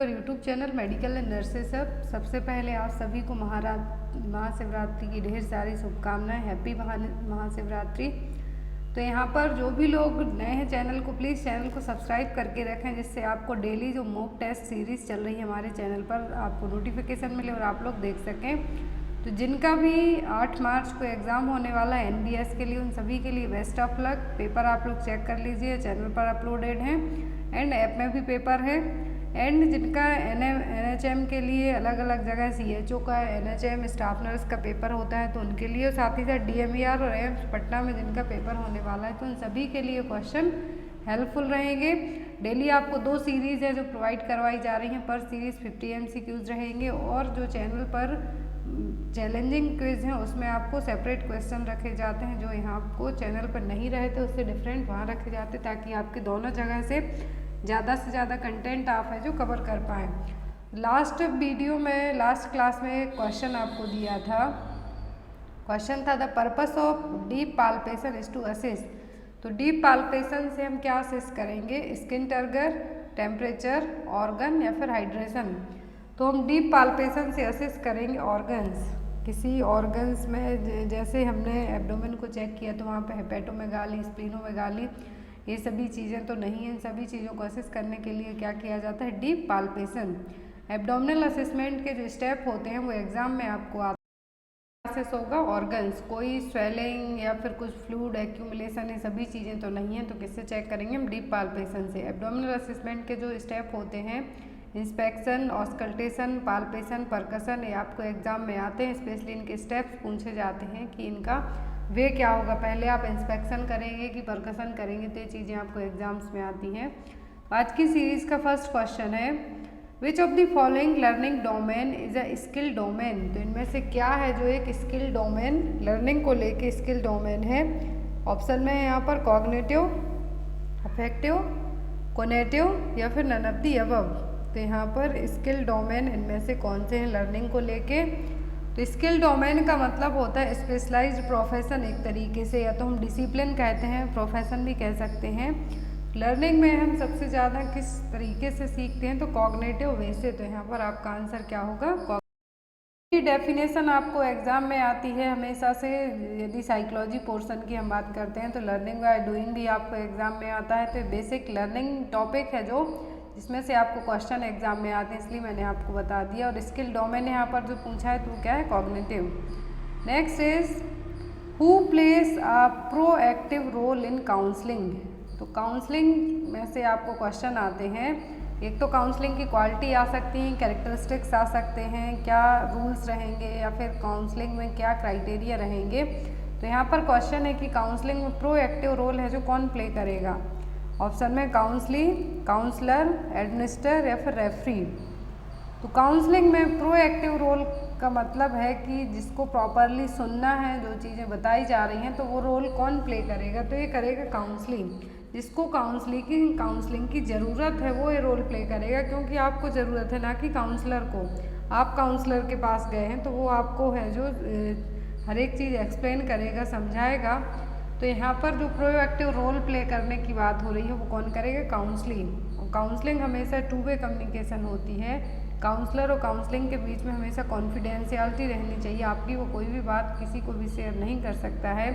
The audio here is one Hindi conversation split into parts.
और YouTube channel medical and nurses अब सबसे पहले आप सभी को महाशिवरात्रि की ढेर सारी शुभकामनाएं। हैप्पी महाशिवरात्रि। तो यहाँ पर जो भी लोग नए हैं चैनल को प्लीज़ चैनल को सब्सक्राइब करके रखें, जिससे आपको डेली जो मॉक टेस्ट सीरीज़ चल रही है हमारे चैनल पर आपको नोटिफिकेशन मिले और आप लोग देख सकें। तो जिनका भी 8 मार्च को एग्ज़ाम होने वाला है NBS के लिए, उन सभी के लिए बेस्ट ऑफ लक। पेपर आप लोग चेक कर लीजिए, चैनल पर अपलोडेड हैं एंड ऐप में भी पेपर है। एंड जिनका NHM के लिए अलग अलग जगह CHO का NHM स्टाफ नर्स का पेपर होता है तो उनके लिए, साथ ही साथ DMER और एम्स पटना में जिनका पेपर होने वाला है तो उन सभी के लिए क्वेश्चन हेल्पफुल रहेंगे। डेली आपको 2 सीरीज़ है जो प्रोवाइड करवाई जा रही हैं, पर सीरीज़ 50 MCQs रहेंगे और जो चैनल पर चैलेंजिंग क्विज हैं उसमें आपको सेपरेट क्वेश्चन रखे जाते हैं जो यहाँ आपको चैनल पर नहीं रहे थे उससे डिफरेंट वहाँ रखे जाते हैं, ताकि आपके दोनों जगह से ज़्यादा कंटेंट आप है जो कवर कर पाएँ। लास्ट वीडियो में लास्ट क्लास में एक क्वेश्चन आपको दिया था। क्वेश्चन था the purpose of deep palpation is to assess. तो डीप पाल्पेशन से हम क्या असेस करेंगे? स्किन टर्गर, टेम्परेचर, ऑर्गन या फिर हाइड्रेशन। तो हम डीप पाल्पेशन से असेस करेंगे ऑर्गन्स। किसी ऑर्गन्स में जैसे हमने एब्डोमेन को चेक किया तो वहाँ पे हेपेटोमेगाली, स्प्लीनोमेगाली, ये सभी चीज़ें तो नहीं हैं। इन सभी चीज़ों को असेस करने के लिए क्या किया जाता है? Deep palpation. एब्डोमिनल असेसमेंट के जो स्टेप होते हैं वो एग्जाम में आपको असेस होगा ऑर्गन्स। कोई स्वेलिंग या फिर कुछ फ्लूइड एक्यूमुलेशन, ये सभी चीज़ें तो नहीं है, तो किससे चेक करेंगे हम? डीप पाल्पेशन से। एब्डोमिनल असेसमेंट के जो स्टेप होते हैं इंस्पेक्शन, ऑस्कल्टेशन, पाल्पेशन, परकशन, ये आपको एग्जाम में आते हैं। स्पेशली इनके स्टेप्स पूछे जाते हैं कि इनका वे क्या होगा। पहले आप इंस्पेक्शन करेंगे कि परकशन करेंगे, तो ये चीज़ें आपको एग्जाम्स में आती हैं। आज की सीरीज़ का फर्स्ट क्वेश्चन है विच of the following learning domain is a skill domain. तो इनमें से क्या है जो एक स्किल डोमेन, लर्निंग को लेके स्किल डोमेन है? ऑप्शन में है यहाँ पर कॉग्निटिव, अफेक्टिव, कोनेटिव या फिर नन ऑफ द अबव। तो यहाँ पर स्किल डोमेन इनमें से कौन से हैं लर्निंग को लेके? तो स्किल डोमेन का मतलब होता है स्पेशलाइज्ड प्रोफेशन एक तरीके से, या तो हम डिसिप्लिन कहते हैं, प्रोफेशन भी कह सकते हैं। लर्निंग में हम सबसे ज़्यादा किस तरीके से सीखते हैं? तो कॉग्निटिव वे से। तो यहाँ पर आपका आंसर क्या होगा? कॉग्निटिव डेफिनेशन आपको एग्जाम में आती है हमेशा से। यदि साइकोलॉजी पोर्शन की हम बात करते हैं तो लर्निंग बाय डूइंग भी आपको एग्जाम में आता है। तो बेसिक लर्निंग टॉपिक है जो जिसमें से आपको क्वेश्चन एग्जाम में आते हैं, इसलिए मैंने आपको बता दिया। और स्किल डोमेन यहाँ पर जो पूछा है तो क्या है? Cognitive. Next is who plays a proactive role in counselling. तो काउंसलिंग में से आपको क्वेश्चन आते हैं। एक तो काउंसलिंग की क्वालिटी आ सकती हैं, कैरेक्टरिस्टिक्स आ सकते हैं, क्या रूल्स रहेंगे या फिर काउंसलिंग में क्या क्राइटेरिया रहेंगे। तो यहाँ पर क्वेश्चन है कि काउंसलिंग में प्रोएक्टिव रोल है जो कौन प्ले करेगा। ऑप्शन में काउंसलर, एडमिनिस्टर या फिर रेफरी। तो काउंसलिंग में प्रोएक्टिव रोल का मतलब है कि जिसको प्रॉपरली सुनना है, जो चीज़ें बताई जा रही हैं, तो वो रोल कौन प्ले करेगा? तो ये करेगा काउंसलिंग। जिसको काउंसलिंग की ज़रूरत है वो ये रोल प्ले करेगा, क्योंकि आपको ज़रूरत है, ना कि काउंसलर को। आप काउंसलर के पास गए हैं तो वो आपको है जो हर एक चीज़ एक्सप्लेन करेगा, समझाएगा। तो यहाँ पर जो प्रोएक्टिव रोल प्ले करने की बात हो रही है वो कौन करेगा? काउंसलिंग। और काउंसलिंग हमेशा 2 वे कम्युनिकेशन होती है। काउंसलर और काउंसलिंग के बीच में हमेशा कॉन्फिडेंशियलिटी रहनी चाहिए। आपकी वो कोई भी बात किसी को भी शेयर नहीं कर सकता है।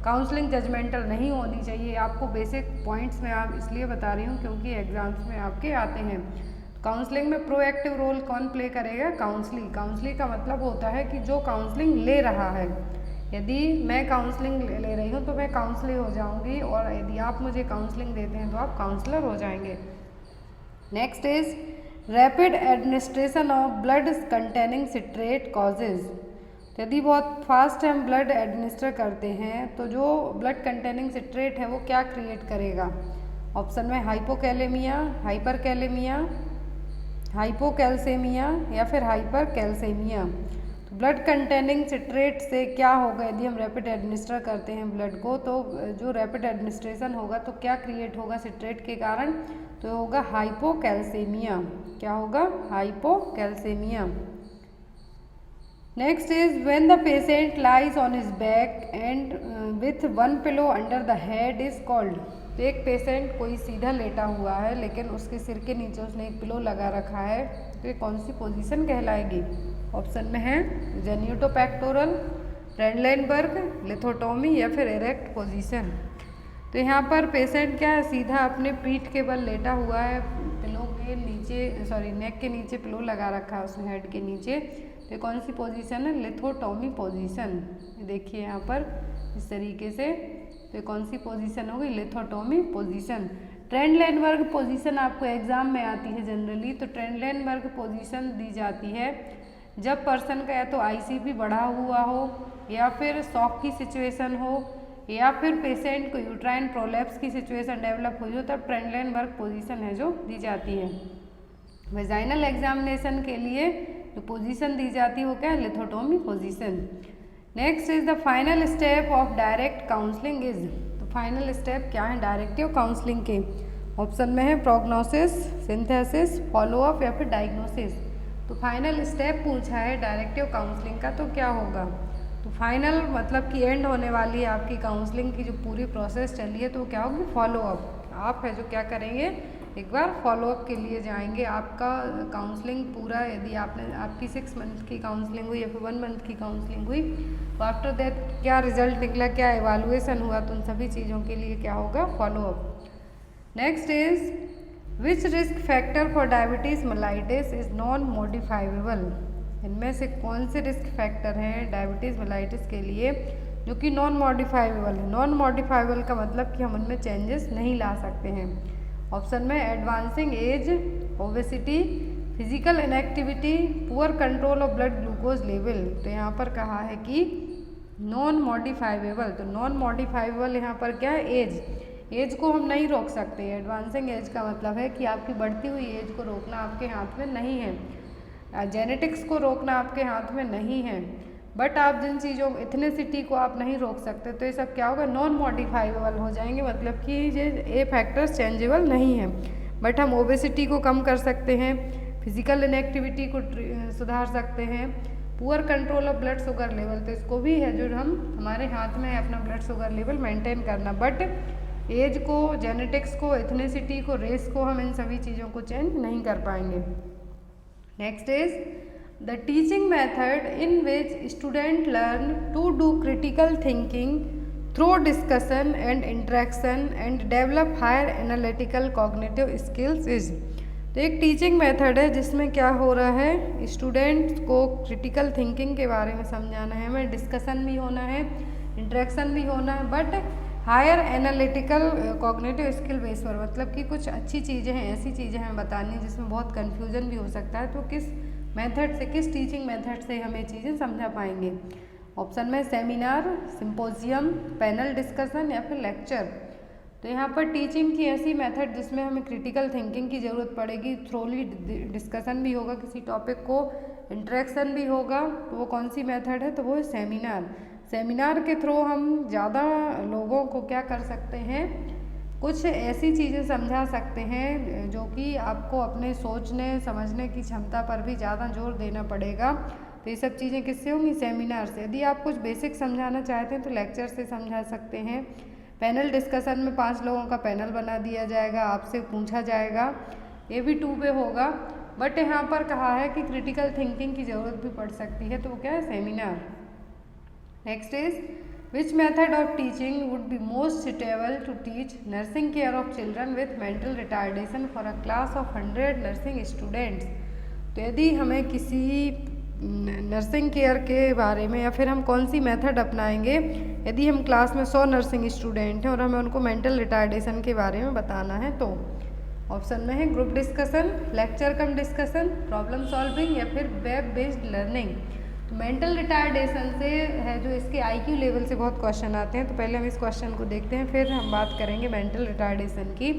काउंसलिंग जजमेंटल नहीं होनी चाहिए। आपको बेसिक पॉइंट्स में आप इसलिए बता रही हूँ क्योंकि एग्जाम्स में आपके आते हैं। काउंसलिंग में प्रोएक्टिव रोल कौन प्ले करेगा? काउंसलिंग का मतलब होता है कि जो काउंसलिंग ले रहा है। यदि मैं काउंसलिंग ले रही हूँ तो मैं काउंसलर हो जाऊँगी, और यदि आप मुझे काउंसलिंग देते हैं तो आप काउंसलर हो जाएंगे। Next is rapid administration of blood containing citrate causes. तो यदि बहुत फास्ट हम ब्लड एडमिनिस्टर करते हैं तो जो ब्लड कंटेनिंग सिट्रेट है वो क्या क्रिएट करेगा? ऑप्शन में हाइपोकैलेमिया, हाइपरकैलेमिया, हाइपोकैल्सेमिया या फिर हाइपरकैल्सेमिया। तो ब्लड कंटेनिंग सिट्रेट से क्या होगा? यदि हम रैपिड एडमिनिस्टर करते हैं ब्लड को, तो जो रैपिड एडमिनिस्ट्रेशन होगा तो क्या क्रिएट होगा सिट्रेट के कारण? तो होगा हाइपोकैल्सेमिया। क्या होगा? Hypocalcaemia. Next is when the patient lies on his back and with 1 pillow under the head is called. तो एक पेशेंट कोई सीधा लेटा हुआ है लेकिन उसके सिर के नीचे उसने एक पिलो लगा रखा है, तो ये कौन सी पोजीशन कहलाएगी? ऑप्शन में है जेनिटोपेक्टोरल, ट्रेंडलेनबर्ग, लिथोटोमी या फिर इरेक्ट पोजीशन। तो यहाँ पर पेशेंट क्या है, सीधा अपने पीठ के बल लेटा हुआ है, पिलो के नीचे नेक के नीचे पिलो लगा रखा है उसने हेड के नीचे, तो कौन सी पोजीशन है? Lithotomy position. देखिए यहाँ पर इस तरीके से, तो कौन सी पोजीशन होगी? Lithotomy position. ट्रेंडलेनबर्ग पोजीशन आपको एग्जाम में आती है जनरली, तो ट्रेंडलेनबर्ग पोजीशन दी जाती है जब पर्सन का या तो आईसीपी बढ़ा हुआ हो या फिर शॉक की सिचुएशन हो या फिर पेशेंट को यूट्राइन प्रोलैप्स की सिचुएशन डेवलप हुई हो, तब ट्रेंडलेनबर्ग पोजीशन है जो दी जाती है। वेजाइनल एग्जामिनेशन के लिए जो पोजीशन दी जाती है वो क्या है? Lithotomy position. Next is the final step of direct counselling is, तो फाइनल स्टेप क्या है डायरेक्टिव काउंसलिंग के? ऑप्शन में है प्रोग्नोसिस, सिंथेसिस, फॉलोअप या फिर डायग्नोसिस। तो फाइनल स्टेप पूछा है डायरेक्टिव काउंसलिंग का, तो क्या होगा? तो फाइनल मतलब कि एंड होने वाली है आपकी काउंसलिंग की जो पूरी प्रोसेस चली है, तो क्या होगी? फॉलोअप। आप है जो क्या करेंगे, एक बार फॉलोअप के लिए जाएंगे। आपका काउंसलिंग पूरा, यदि आपकी 6 मंथ की काउंसलिंग हुई या फिर 1 मंथ की काउंसलिंग हुई, तो आफ्टर दैट क्या रिजल्ट निकला, क्या एवालुएशन हुआ, तो उन सभी चीज़ों के लिए क्या होगा? Follow up. Next is which risk factor for diabetes mellitus is non modifiable. इनमें से कौन से रिस्क फैक्टर हैं डायबिटीज़ मेलाइटिस के लिए जो कि नॉन मॉडिफाइबल है? नॉन मॉडिफाइबल का मतलब कि हम उनमें चेंजेस नहीं ला सकते हैं। ऑप्शन में advancing as, obesity, physical inactivity, poor control of blood glucose level. तो यहाँ पर कहा है कि नॉन मॉडिफाइबल, तो नॉन मॉडिफाइबल यहाँ पर क्या है? एज को हम नहीं रोक सकते। एडवांसिंग एज का मतलब है कि आपकी बढ़ती हुई एज को रोकना आपके हाथ में नहीं है, जेनेटिक्स को रोकना आपके हाथ में नहीं है, बट आप जिन चीज़ों इथनिसिटी को आप नहीं रोक सकते, तो ये सब क्या होगा? नॉन मॉडिफाइबल हो जाएंगे, मतलब कि ये फैक्टर्स चेंजेबल नहीं है। बट हम ओबेसिटी को कम कर सकते हैं, फिजिकल इनएक्टिविटी को सुधार सकते हैं, poor control of blood sugar level, तो इसको भी है जो हमारे हाथ में है अपना ब्लड शुगर लेवल मेंटेन करना। बट एज को, जेनेटिक्स को, इथनिसिटी को, रेस को हम इन सभी चीज़ों को चेंज नहीं कर पाएंगे। Next is the teaching method in which student learn to do critical thinking through discussion and interaction and develop higher analytical cognitive skills is. तो एक टीचिंग मेथड है जिसमें क्या हो रहा है, स्टूडेंट्स को क्रिटिकल थिंकिंग के बारे में समझाना है, हमें डिस्कशन भी होना है, इंटरेक्शन भी होना है, but higher analytical cognitive skill base पर, मतलब कि कुछ अच्छी चीज़ें हैं, ऐसी चीज़ें हमें बतानी है जिसमें बहुत कन्फ्यूजन भी हो सकता है, तो किस मेथड से, किस टीचिंग मेथड से हम ये चीज़ें समझा पाएंगे? ऑप्शन में सेमिनार, सिंपोजियम, पैनल डिस्कशन या फिर लेक्चर। तो यहाँ पर टीचिंग की ऐसी मेथड जिसमें हमें क्रिटिकल थिंकिंग की ज़रूरत पड़ेगी, थ्रोली डिस्कशन भी होगा किसी टॉपिक को, इंटरेक्शन भी होगा, तो वो कौन सी मेथड है? तो वो है सेमिनार। सेमिनार के थ्रू हम ज़्यादा लोगों को क्या कर सकते हैं, कुछ ऐसी चीज़ें समझा सकते हैं जो कि आपको अपने सोचने समझने की क्षमता पर भी ज़्यादा जोर देना पड़ेगा। तो ये सब चीज़ें किससे होंगी? सेमिनार से। यदि आप कुछ बेसिक समझाना चाहते हैं तो लेक्चर से समझा सकते हैं। पैनल डिस्कशन में 5 लोगों का पैनल बना दिया जाएगा, आपसे पूछा जाएगा, ये भी 2 पे होगा। बट यहाँ पर कहा है कि क्रिटिकल थिंकिंग की ज़रूरत भी पड़ सकती है, तो वो क्या है? Seminar. Next is which method of teaching would be most suitable to teach nursing care of children with mental retardation for a class of 100 nursing students. तो यदि हमें किसी नर्सिंग केयर के बारे में, या फिर हम कौन सी मेथड अपनाएंगे यदि हम क्लास में 100 नर्सिंग स्टूडेंट हैं और हमें उनको मेंटल रिटार्डेशन के बारे में बताना है, तो ऑप्शन में है ग्रुप डिस्कशन, लेक्चर कम डिस्कशन, प्रॉब्लम सॉल्विंग या फिर वेब बेस्ड लर्निंग। तो मेंटल रिटार्डेशन से है जो इसके IQ लेवल से बहुत क्वेश्चन आते हैं, तो पहले हम इस क्वेश्चन को देखते हैं, फिर हम बात करेंगे मेंटल रिटार्डेशन की।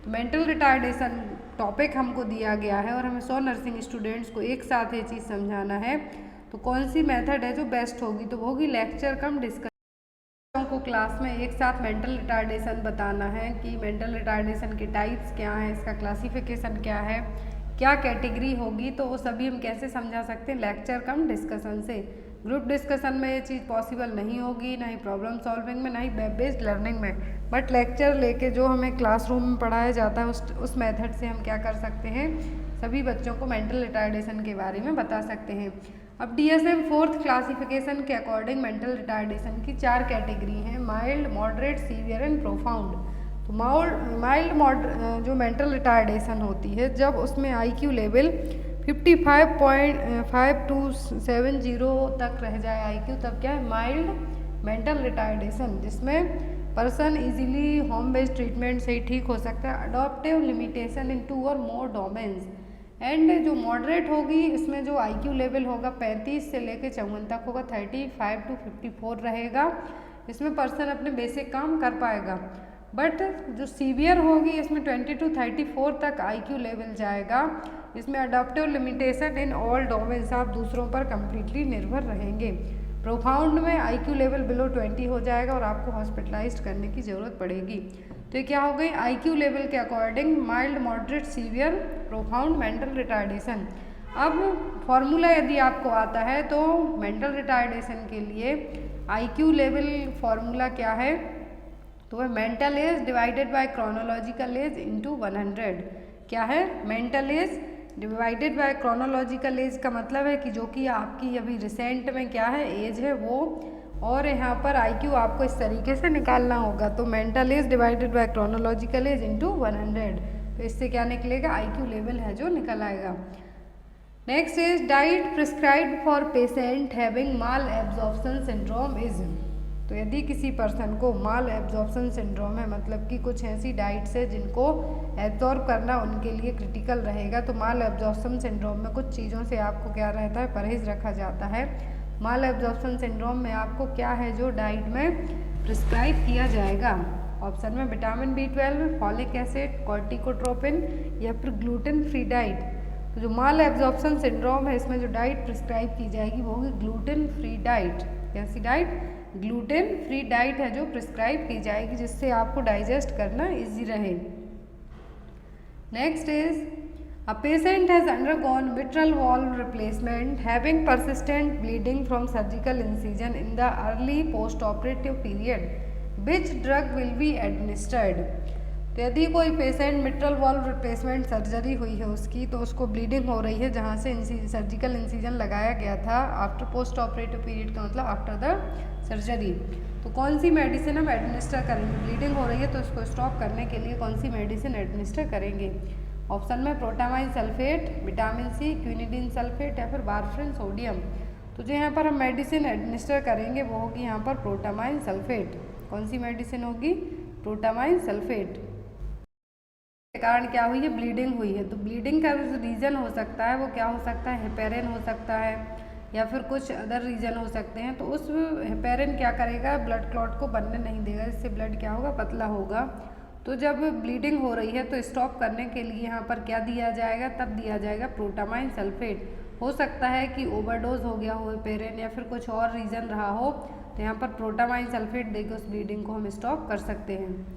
तो मेंटल रिटार्डेशन टॉपिक हमको दिया गया है और हमें 100 नर्सिंग स्टूडेंट्स को एक साथ ये चीज़ समझाना है, तो कौन सी मेथड है जो बेस्ट होगी? तो वो होगी लेक्चर कम डिस्कशन। को क्लास में एक साथ मेंटल रिटार्डेशन बताना है कि मेंटल रिटार्डेशन के टाइप्स क्या हैं, इसका क्लासिफिकेशन क्या है, क्या कैटेगरी होगी, तो वो सभी हम कैसे समझा सकते हैं? लेक्चर कम डिस्कशन से। ग्रुप डिस्कशन में ये चीज़ पॉसिबल नहीं होगी, ना ही प्रॉब्लम सॉल्विंग में, ना ही वेब बेस्ड लर्निंग में। बट लेक्चर लेके जो हमें क्लासरूम में पढ़ाया जाता है उस मेथड से हम क्या कर सकते हैं, सभी बच्चों को मेंटल रिटार्डेशन के बारे में बता सकते हैं। अब DSM 4th क्लासिफिकेशन के अकॉर्डिंग मेंटल रिटार्डेशन की 4 कैटेगरी हैं, mild, moderate, severe and profound. तो माइल्ड जो मेंटल रिटार्डेशन होती है, जब उसमें IQ लेवल 55.5270 तक रह जाए IQ, तब क्या है, माइल्ड मेंटल रिटार्डेशन, जिसमें person easily home based treatment से ही ठीक हो सकता है। अडॉप्टिव लिमिटेशन इन 2 और मोर डोमेन्स। एंड जो मॉडरेट होगी, इसमें जो IQ लेवल होगा 35 से लेकर 54 तक होगा, 35 to 54 रहेगा। इसमें पर्सन अपने बेसिक काम कर पाएगा। बट जो सीवियर होगी, इसमें 20 to 34 तक IQ लेवल जाएगा। इसमें adoptive limitation in all domains, आप दूसरों पर कम्प्लीटली निर्भर रहेंगे। प्रोफाउंड में IQ लेवल बिलो 20 हो जाएगा और आपको हॉस्पिटलाइज करने की ज़रूरत पड़ेगी। तो ये क्या हो गई, IQ लेवल के according mild, moderate, severe, profound mental retardation. अब फॉर्मूला यदि आपको आता है तो मेंटल रिटार्डेशन के लिए IQ लेवल फॉर्मूला क्या है, तो वह mental as divided by chronological age into 100। क्या है, mental as divided by chronological age का मतलब है कि जो कि आपकी अभी रिसेंट में क्या है एज है वो, और यहाँ पर IQ आपको इस तरीके से निकालना होगा। तो mental as divided by chronological age into 100, तो इससे क्या निकलेगा, IQ लेवल है जो निकल आएगा। Next is diet prescribed for patient having mall absorption syndrome is. तो यदि किसी पर्सन को माल एब्जॉर्प्शन सिंड्रोम है, मतलब कि कुछ ऐसी डाइट्स है जिनको एब्जॉर्ब करना उनके लिए क्रिटिकल रहेगा, तो माल एब्जॉर्प्शन सिंड्रोम में कुछ चीज़ों से आपको क्या रहता है, परहेज रखा जाता है। माल एब्जॉर्प्शन सिंड्रोम में आपको क्या है जो डाइट में प्रिस्क्राइब किया जाएगा, ऑप्शन में vitamin B12, folic acid, corticotropin या फिर ग्लूटेन फ्री डाइट। तो जो माल एब्जॉर्प्शन सिंड्रोम है, इसमें जो डाइट प्रिस्क्राइब की जाएगी वो होगी ग्लूटेन फ्री डाइट। कैसी डाइट, ग्लूटेन फ्री डाइट है जो प्रिस्क्राइब की जाएगी, जिससे आपको डाइजेस्ट करना इजी रहे। Next is a patient has undergone mitral valve replacement having persistent bleeding from surgical incision in the early post operative period, which drug will be administered. तो यदि कोई patient mitral valve replacement surgery हुई है उसकी, तो उसको ब्लीडिंग हो रही है जहाँ से सर्जिकल इंसिजन लगाया गया था आफ्टर पोस्ट ऑपरेटिव पीरियड, का मतलब आफ्टर द सर्जरी, तो कौन सी मेडिसिन हम एडमिनिस्टर करेंगे। ब्लीडिंग हो रही है तो उसको स्टॉप करने के लिए कौन सी मेडिसिन एडमिनिस्टर करेंगे, ऑप्शन में protamine sulphate, vitamin C, quinidine sulphate या फिर वारफरिन सोडियम। तो जो यहाँ पर हम मेडिसिन एडमिनिस्टर करेंगे वो होगी यहाँ पर प्रोटामाइन सल्फेट। कौन सी मेडिसिन होगी, प्रोटामाइन सल्फेट। के कारण क्या हुई है, ब्लीडिंग हुई है। तो ब्लीडिंग का जो रीज़न हो सकता है वो क्या हो सकता है, हेपेरिन हो सकता है या फिर कुछ अदर रीज़न हो सकते हैं। तो उस हेपेरिन क्या करेगा, ब्लड क्लॉट को बनने नहीं देगा, इससे ब्लड क्या होगा, पतला होगा। तो जब ब्लीडिंग हो रही है तो स्टॉप करने के लिए यहाँ पर क्या दिया जाएगा, तब दिया जाएगा प्रोटामाइन सल्फेट। हो सकता है कि ओवरडोज हो गया हो हेपेरिन या फिर कुछ और रीज़न रहा हो, तो यहाँ पर प्रोटामाइन सल्फेट देकर उस ब्लीडिंग को हम स्टॉप कर सकते हैं।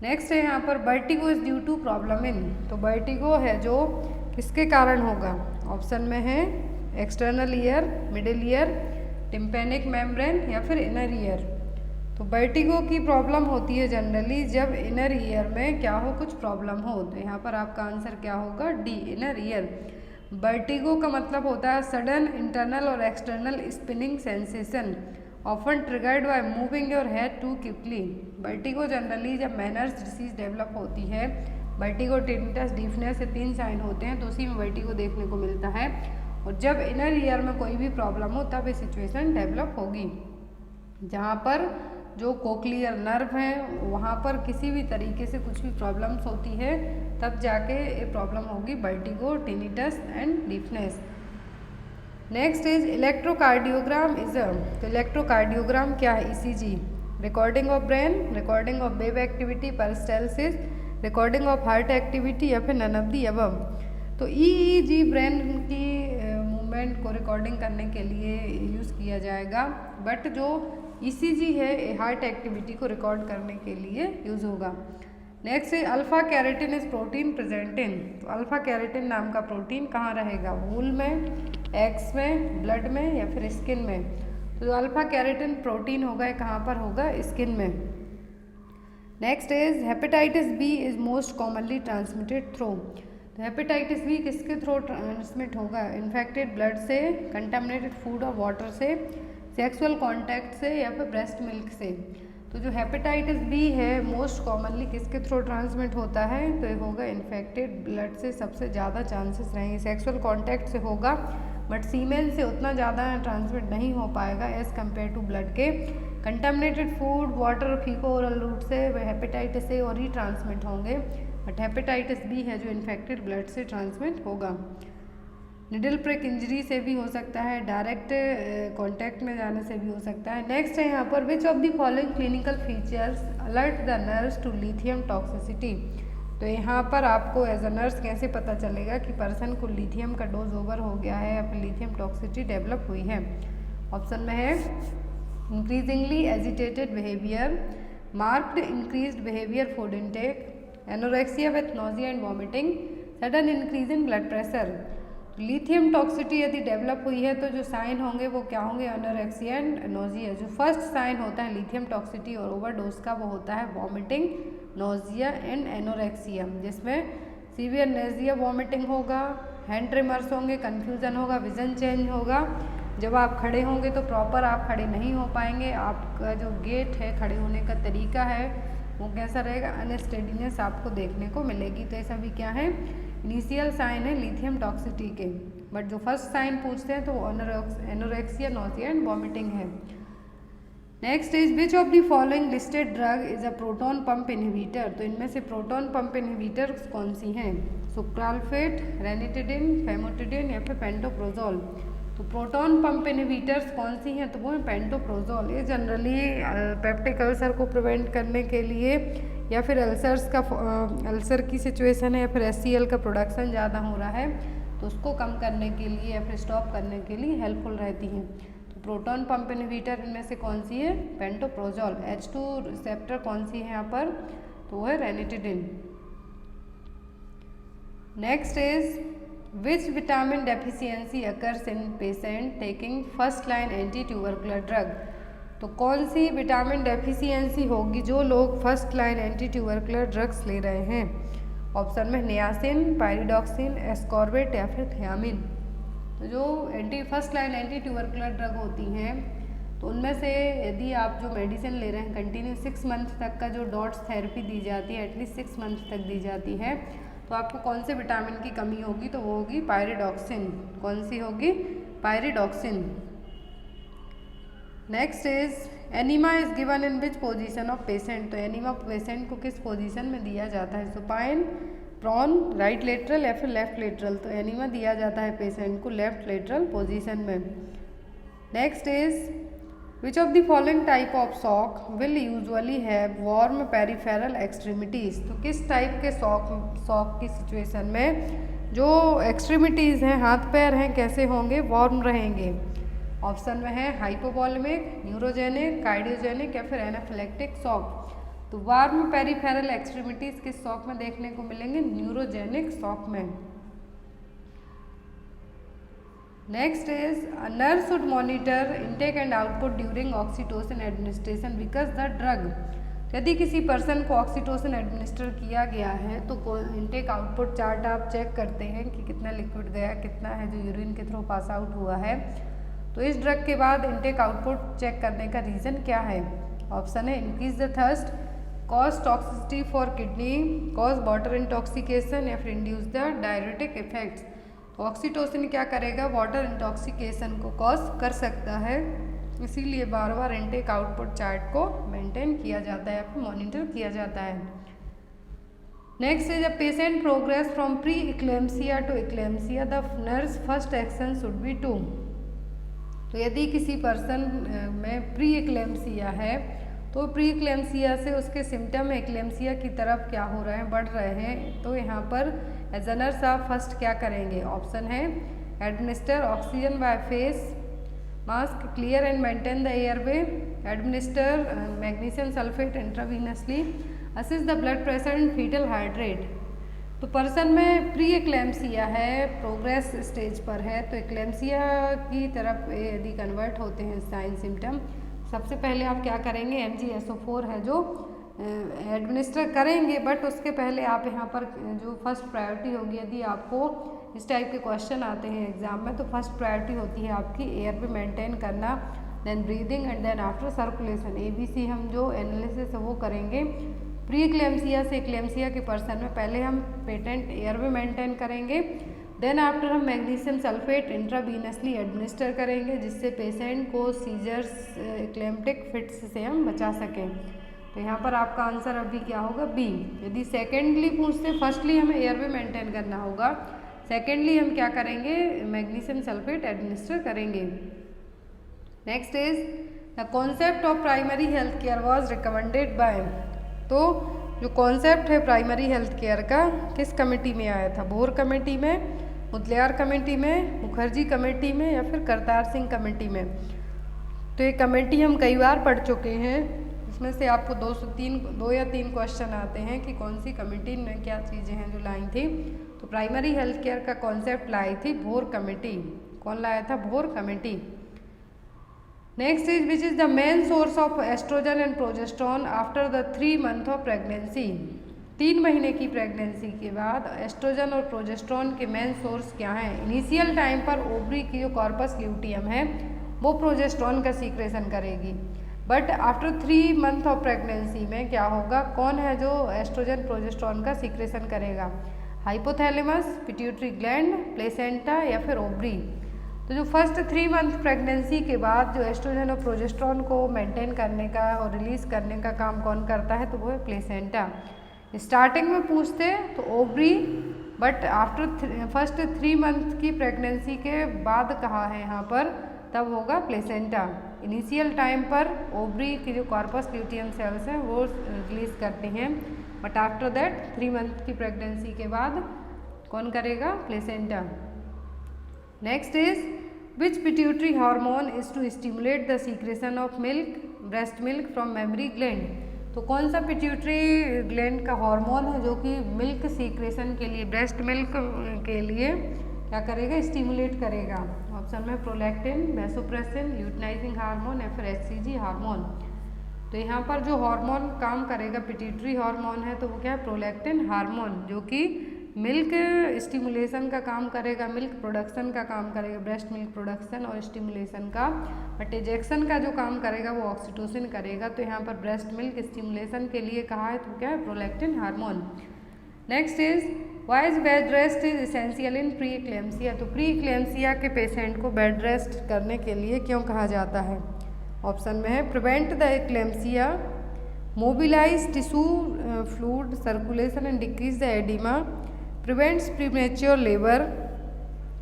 नेक्स्ट है यहाँ पर vertigo is due to problem in. तो वर्टिगो है जो किसके कारण होगा, ऑप्शन में है external ear, middle ear, tympanic membrane या फिर इनर ईयर। तो वर्टिगो की प्रॉब्लम होती है जनरली जब इनर ईयर में क्या हो, कुछ प्रॉब्लम हो। तो यहाँ पर आपका आंसर क्या होगा, डी, इनर ईयर। वर्टिगो का मतलब होता है सडन इंटरनल और external spinning sensation often triggered by moving your head too quickly. Vertigo generally जब मैनर्स डिसीज डेवलप होती है, वर्टिगो, टिनिटस, डीफनेस, ये 3 साइन होते हैं, तो उसी में वर्टिगो देखने को मिलता है। और जब इनर ईयर में कोई भी प्रॉब्लम हो तब ये सिचुएशन डेवलप होगी, जहाँ पर जो कोक्लियर नर्व है वहाँ पर किसी भी तरीके से कुछ भी प्रॉब्लम्स होती है, तब जाके ये प्रॉब्लम होगी vertigo, tinnitus and deafness. Next is electrocardiogram is a. तो इलेक्ट्रोकार्डियोग्राम क्या है, ECG, recording of brain, recording of wave activity, peristalsis, recording of heart activity या फिर नन ऑफ द अबव। तो EEG ब्रेन की मूवमेंट को रिकॉर्डिंग करने के लिए यूज़ किया जाएगा, बट जो ECG है हार्ट एक्टिविटी को रिकॉर्ड करने के लिए यूज़ होगा। नेक्स्ट है alpha keratin is protein present in. तो अल्फा कैरेटिन नाम का प्रोटीन कहाँ रहेगा, वूल में, एग्स में, ब्लड में या फिर स्किन में। तो अल्फा कैरोटीन प्रोटीन होगा, कहाँ पर होगा, स्किन में। Next is hepatitis B is most commonly transmitted through. तो हेपेटाइटिस बी किसके थ्रू ट्रांसमिट होगा, इन्फेक्टेड ब्लड से, कंटामिनेटेड फूड और वाटर से, सेक्सुअल कॉन्टैक्ट से या फिर ब्रेस्ट मिल्क से। तो जो हेपेटाइटिस बी है मोस्ट कॉमनली किसके थ्रू ट्रांसमिट होता है, तो ये होगा इन्फेक्टेड ब्लड से सबसे ज़्यादा चांसेस रहेंगे। सेक्सुअल कॉन्टैक्ट से होगा बट सीमेन से उतना ज़्यादा ट्रांसमिट नहीं हो पाएगा एज़ कम्पेयर टू ब्लड के। Contaminated food, water, feco oral route से वह हेपेटाइटिस ए और ही ट्रांसमिट होंगे, बट हेपेटाइटिस बी है जो इन्फेक्टेड ब्लड से ट्रांसमिट होगा। निडल प्रिक इंजरी से भी हो सकता है, डायरेक्ट कांटेक्ट में जाने से भी हो सकता है। नेक्स्ट है यहाँ पर which of the following clinical features alert the nurse to lithium toxicity. तो यहाँ पर आपको एज अ नर्स कैसे पता चलेगा कि पर्सन को लिथियम का डोज ओवर हो गया है या फिर लिथियम टॉक्सिसिटी डेवलप हुई है। ऑप्शन में है increasingly agitated behaviour, marked increased behaviour food intake, anorexia with nausea and vomiting, sudden increase in blood pressure. Lithium toxicity यदि डेवलप हुई है तो जो साइन होंगे वो क्या होंगे, एनोरेक्सिया एंड नोजिया। जो फर्स्ट साइन होता है लिथियम टॉक्सिसिटी और ओवरडोज का वो होता है वॉमिटिंग, नोजिया एंड एनोरेक्सिया, जिसमें सीवियर नेजिया, वॉमिटिंग होगा, हैंड ट्रिमर्स होंगे, कन्फ्यूजन होगा, विजन चेंज होगा। जब आप खड़े होंगे तो प्रॉपर आप खड़े नहीं हो पाएंगे, आपका जो गेट है, खड़े होने का तरीका है वो कैसा रहेगा, अनस्टेडीनेस आपको देखने को मिलेगी। तो ये सभी क्या है, इनिशियल साइन है लिथियम टॉक्सिसिटी के। बट जो फर्स्ट साइन पूछते हैं तो वो एनोरेक्सिया, नोजिया एंड वॉमिटिंग है। Next is which of the following listed drug is a proton pump inhibitor. तो इनमें से प्रोटॉन पंप इनहिबिटर कौन सी हैं, सुक्राल्फेट, रेनिटिडिन, फेमोटिडिन या फिर पेंटोप्रोजोल। तो प्रोटॉन पंप इनहिबिटर्स कौन सी हैं, तो वो है पेंटोप्रोजोल। ये जनरली पेप्टिक अल्सर को प्रिवेंट करने के लिए या फिर अल्सर की सिचुएशन है या फिर HCl का प्रोडक्शन ज़्यादा हो रहा है तो उसको कम करने के लिए या फिर स्टॉप करने के लिए हेल्पफुल रहती हैं। तो प्रोटॉन पंप इनहिबिटर इनमें से कौन सी है, पेंटोप्रोजोल। H2 रिसेप्टर कौन सी है यहाँ पर, तो वो है ranitidine. Next is which vitamin deficiency occurs in patient taking first line anti tubercular drug. तो कौन सी विटामिन डेफिशिएंसी होगी जो लोग first line anti tubercular drugs ले रहे हैं। ऑप्शन में नियासिन, पायरिडॉक्सिन, एस्कॉर्बिट या फिर थियामिन। तो जो first line anti tubercular drug होती हैं तो उनमें से यदि आप जो मेडिसिन ले रहे हैं कंटिन्यू 6 मंथ तक का जो डॉट्स थेरेपी दी जाती है, एटलीस्ट 6 मंथ तक दी जाती है, तो आपको कौन से विटामिन की कमी होगी, तो वो होगी पायरिडॉक्सिन। कौन सी होगी, pyridoxine. Next is enema is given in which position of patient. तो एनीमा पेशेंट को किस पोजीशन में दिया जाता है, सुपाइन, प्रॉन, राइट लेटरल या फिर लेफ्ट लेटरल। तो एनीमा दिया जाता है पेशेंट को लेफ्ट लेटरल पोजीशन में। Next is which of the following type of shock will usually have warm peripheral extremities. तो किस टाइप के सॉक की सिचुएशन में जो एक्सट्रीमिटीज़ हैं, हाथ पैर हैं, कैसे होंगे, वार्म रहेंगे। ऑप्शन में है हाइपोवॉल्मिक, न्यूरोजेनिक, कार्डियोजेनिक या फिर एनाफिलेक्टिक सॉक। तो वार्म पेरिफेरल एक्सट्रीमिटीज़ किस सॉक में देखने को मिलेंगे, न्यूरोजेनिक सॉक में। Next is a nurse should monitor intake and output during oxytocin administration because the drug. यदि किसी पर्सन को ऑक्सीटोसिन एडमिनिस्टर किया गया है तो इनटेक आउटपुट चार्ट आप चेक करते हैं कि कितना लिक्विड गया, कितना है जो यूरिन के थ्रू पास आउट हुआ है। तो इस ड्रग के बाद इनटेक आउटपुट चेक करने का रीज़न क्या है। ऑप्शन है increase the thirst, cause toxicity for kidney, cause water intoxication या फिर इंड्यूस द डायरेटिक इफेक्ट्स। तो ऑक्सीटोसिन क्या करेगा, वाटर इंटॉक्सिकेशन को कॉज कर सकता है, इसीलिए बार बार इनटेक आउटपुट चार्ट को मेंटेन किया जाता है या फिर मॉनिटर किया जाता है। Next is a patient progress from pre eclampsia to eclampsia, the nurse first action should be to. तो यदि किसी पर्सन में प्री इक्लेम्सिया है तो प्री इक्लेम्सिया से उसके सिम्टम इक्लेम्सिया की तरफ क्या हो रहे हैं, बढ़ रहे हैं, तो यहाँ पर एज अ नर्स आप फर्स्ट क्या करेंगे। ऑप्शन है administer oxygen by face mask, clear and maintain the airway, administer magnesium sulphate intravenously, assist the blood pressure and fetal heart rate. तो पर्सन में प्री एक्लेम्सिया है, प्रोग्रेस स्टेज पर है, तो एक्लेम्सिया की तरफ यदि कन्वर्ट होते हैं साइन सिम्टम, सबसे पहले आप क्या करेंगे, MgSO4 है जो एडमिनिस्टर करेंगे, बट उसके पहले आप यहाँ पर जो फर्स्ट प्रायोरिटी होगी, यदि आपको इस टाइप के क्वेश्चन आते हैं एग्जाम में, तो फर्स्ट प्रायोरिटी होती है आपकी एयर पे मेंटेन करना, then breathing and then after circulation. ABC हम जो एनालिसिस है वो करेंगे। प्री एक्लेम्सिया से एक्लेम्सिया के पर्सन में पहले हम पेटेंट एयर पे मेंटेन करेंगे, देन आफ्टर हम मैग्नीशियम सल्फेट इंट्रावीनसली एडमिनिस्टर करेंगे, जिससे पेशेंट को सीजर्स एक्लेम्प्टिक फिट्स से हम बचा सकें। तो यहाँ पर आपका आंसर अभी क्या होगा, बी। यदि सेकेंडली पूछते, फर्स्टली हमें एयर पे मेंटेन करना होगा, सेकेंडली हम क्या करेंगे, मैग्नीशियम सल्फेट एडमिनिस्टर करेंगे। Next is the concept of primary health care was recommended by. तो जो कॉन्सेप्ट है प्राइमरी हेल्थ केयर का किस कमेटी में आया था, बोर कमेटी में, मुदलियार कमेटी में, मुखर्जी कमेटी में या फिर करतार सिंह कमेटी में। तो ये कमेटी हम कई बार पढ़ चुके हैं, इसमें से आपको दो या तीन क्वेश्चन आते हैं कि कौन सी कमेटी ने क्या चीज़ें हैं जो लाई थी। तो प्राइमरी हेल्थ केयर का कॉन्सेप्ट लाई थी भोर कमेटी। कौन लाया था, भोर committee. Next is which is the main source of oestrogen and progesterone after the 3 month of pregnancy. 3 महीने की प्रेगनेंसी के बाद एस्ट्रोजन और प्रोजेस्टेरॉन के मेन सोर्स क्या हैं। इनिशियल टाइम पर ओवरी की जो कॉर्पस ल्यूटियम है वो प्रोजेस्टेरॉन का सीक्रेशन करेगी, but after 3 month of pregnancy में क्या होगा, कौन है जो एस्ट्रोजन प्रोजेस्टेरॉन का सीक्रेशन करेगा, हाइपोथैलेमस, पिट्यूटरी ग्लैंड, प्लेसेंटा या फिर ओवरी। तो जो फर्स्ट 3 मंथ प्रेगनेंसी के बाद जो एस्ट्रोजन और प्रोजेस्टेरॉन को मेंटेन करने का और रिलीज करने का काम कौन करता है, तो वो है प्लेसेंटा। स्टार्टिंग में पूछते तो ovary, but after first 3 month की प्रेगनेंसी के बाद कहा है यहाँ पर, तब होगा प्लेसेंटा। इनिशियल टाइम पर ओवरी की जो कॉर्पस ल्यूटियम सेल्स हैं वो रिलीज करते हैं, बट आफ्टर दैट 3 मंथ की प्रेगनेंसी के बाद कौन करेगा, placenta. Next is which pituitary hormone is to stimulate the secretion of milk, breast milk from mammary gland. तो कौन सा पिट्यूटरी ग्लैंड का हार्मोन है जो कि मिल्क सीक्रेशन के लिए, ब्रेस्ट मिल्क के लिए क्या करेगा, स्टिमुलेट करेगा। ऑप्शन में प्रोलैक्टिन, वैसोप्रेसिन, ल्यूटिनाइजिंग हार्मोन या फिर HCG हार्मोन। तो यहाँ पर जो हार्मोन काम करेगा, पिट्यूटरी हार्मोन है, तो वो क्या है, प्रोलैक्टिन हार्मोन, जो कि मिल्क स्टिमुलेशन का काम करेगा, मिल्क प्रोडक्शन का काम करेगा, ब्रेस्ट मिल्क प्रोडक्शन और स्टिमुलेशन का। बट इजेक्शन का जो काम करेगा वो ऑक्सीटोसिन करेगा। तो यहाँ पर ब्रेस्ट मिल्क स्टिमुलेशन के लिए कहा है, तो क्या है, prolactin hormone. Next is why is bed rest is essential in pre eclampsia. तो प्री एक्लेम्सिया के पेशेंट को बेड रेस्ट करने के लिए क्यों कहा जाता है। ऑप्शन में है prevent the eclampsia, mobilise tissue fluid circulation and decrease the oedema, prevents premature labour,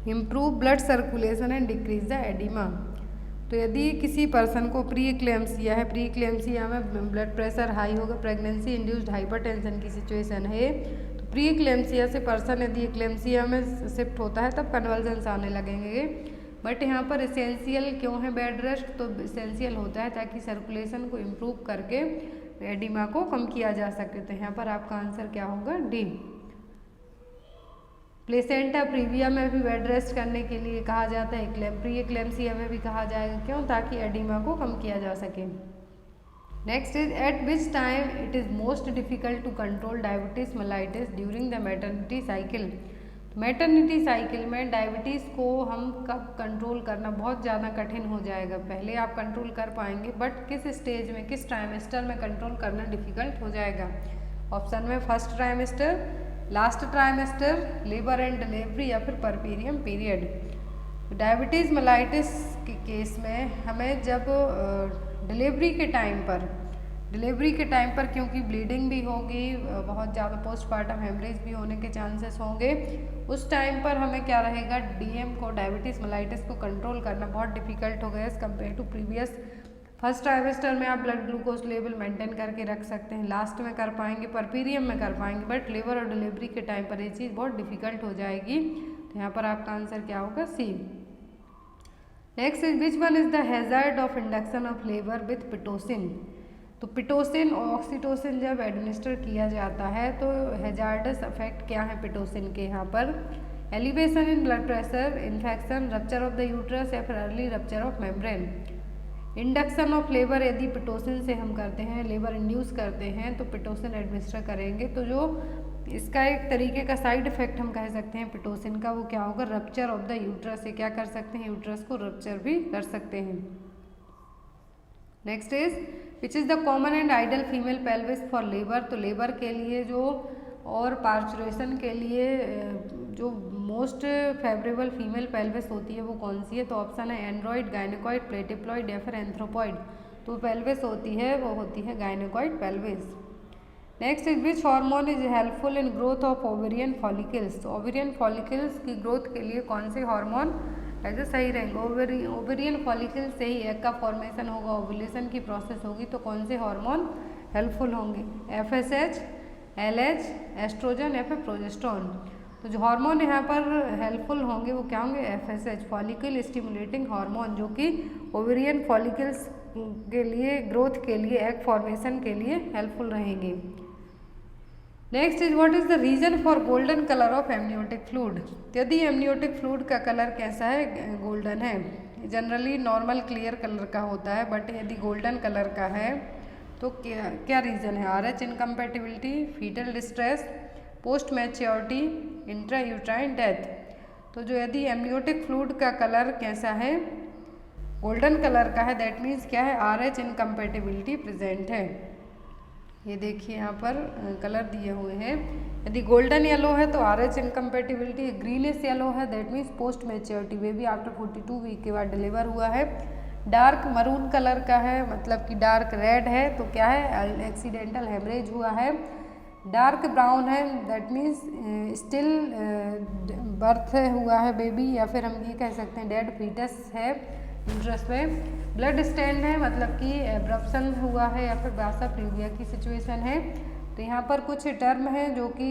improve blood circulation and decrease the oedema. तो यदि किसी पर्सन को प्री एक्लेम्सिया है, प्री एक्लेम्सिया में ब्लड प्रेशर हाई होगा, प्रेगनेंसी इंड्यूस्ड हाइपरटेंशन की सिचुएशन है, तो प्री एक्लेम्सिया से पर्सन यदि एक्लेम्सिया में शिफ्ट होता है तब कन्वल्जन्स आने लगेंगे। बट यहाँ पर एसेंशियल क्यों है बेड रेस्ट, तो एसेंशियल होता है ताकि सर्कुलेशन को इम्प्रूव करके एडिमा को कम किया जा सके। तो यहाँ पर आपका आंसर क्या होगा, डी। प्लेसेंटा प्रीविया में भी बेड रेस्ट करने के लिए कहा जाता है, प्री एक्लेम्सिया में भी कहा जाएगा, क्यों, ताकि एडिमा को कम किया जा सके। Next is at which time it is most difficult to control diabetes mellitus during the maternity cycle. Maternity cycle में डायबिटीज़ को हम कब कंट्रोल करना बहुत ज़्यादा कठिन हो जाएगा। पहले आप कंट्रोल कर पाएंगे, बट किस स्टेज में, किस ट्राइमेस्टर में कंट्रोल करना डिफिकल्ट हो जाएगा। ऑप्शन में first trimester, last trimester, labour and delivery या फिर परपीरियम पीरियड। डायबिटीज़ मेलाइटिस के केस में हमें जब डिलीवरी के टाइम पर क्योंकि ब्लीडिंग भी होगी, बहुत ज़्यादा पोस्टमार्टम हेमरेज भी होने के चांसेस होंगे, उस टाइम पर हमें क्या रहेगा, DM को, डायबिटीज़ मेलाइटिस को कंट्रोल करना बहुत डिफिकल्ट हो गया as compare to previous. First trimester में आप ब्लड ग्लूकोज लेवल मेंटेन करके रख सकते हैं, लास्ट में कर पाएंगे, परपीरियम में कर पाएंगे, बट लेबर और डिलीवरी के टाइम पर ये चीज़ बहुत डिफिकल्ट हो जाएगी। तो यहाँ पर आपका आंसर क्या होगा, C. Next is which one is the hazard of induction of labour with Pitocin. तो पिटोसिन और ऑक्सीटोसिन जब एडमिनिस्टर किया जाता है तो हैजार्डस इफेक्ट क्या है पिटोसिन के यहाँ पर, elevation in blood pressure, infection, rupture of the uterus या फिर early rupture of membrane, induction of labour. यदि पिटोसिन से हम करते हैं, लेबर इंड्यूस करते हैं तो पिटोसिन एडमिनिस्टर करेंगे तो जो इसका एक तरीके का साइड इफेक्ट हम कह सकते हैं पिटोसिन का, वो क्या होगा, रप्चर ऑफ द यूट्रस से क्या कर सकते हैं, यूट्रस को रप्चर भी कर सकते हैं। Next is which is the common and idol female pelvis for labour. तो लेबर के लिए जो और पार्चुरेशन के लिए जो मोस्ट फेवरेबल फीमेल पेल्विस होती है वो कौन सी है, तो ऑप्शन है एंड्रॉइड, गायनेकॉइड, प्लेटिप्लॉइड या फिर एंथ्रोपॉइड। तो पेल्विस होती है वो होती है gynaecoid pelvis. Next is which hormone is helpful in growth of ovarian follicles. तो ओवेरियन फॉलिकल्स की ग्रोथ के लिए कौन से हार्मोन ऐसे सही रहेंगे, ओवेरियन फॉलिकल से ही एग का फॉर्मेशन होगा, ओव्यूलेशन की प्रोसेस होगी, तो कौन से हार्मोन हेल्पफुल होंगे, FSH, LH, एस्ट्रोजन या फिर प्रोजेस्टेरोन। तो जो हार्मोन यहाँ पर हेल्पफुल होंगे वो क्या होंगे, FSH, फॉलिकल स्टिमुलेटिंग हार्मोन, जो कि ओवेरियन फॉलिकल्स के लिए ग्रोथ के लिए एग फॉर्मेशन के लिए हेल्पफुल रहेंगे। Next is what is the reason for golden colour of amniotic fluid. यदि एमनियोटिक फ्लूइड का कलर कैसा है, गोल्डन है, जनरली नॉर्मल क्लियर कलर का होता है, बट यदि गोल्डन कलर का है तो क्या रीज़न है, RH incompatibility, fetal distress, post maturity, intra uterine death. तो जो यदि एमनियोटिक फ्लूइड का कलर कैसा है, गोल्डन कलर का है, दैट मीन्स क्या है, RH इनकम्पैटिबिलिटी प्रेजेंट है। ये देखिए यहाँ पर कलर दिए हुए हैं, यदि गोल्डन येलो है तो RH इनकम्पैटिबिलिटी, ग्रीनिश येलो है that means post maturity, baby after 42 week के बाद डिलीवर हुआ है। डार्क मरून कलर का है मतलब कि डार्क रेड है तो क्या है, एक्सीडेंटल हेमरेज हुआ है। डार्क ब्राउन है दैट मीन्स स्टिल बर्थ हुआ है बेबी, या फिर हम ये कह सकते हैं डेड फीटस है यूट्रस में। ब्लड स्टैंड है मतलब कि एब्रप्शन हुआ है या फिर बासा प्रीविया की सिचुएशन है। तो यहाँ पर कुछ टर्म है जो कि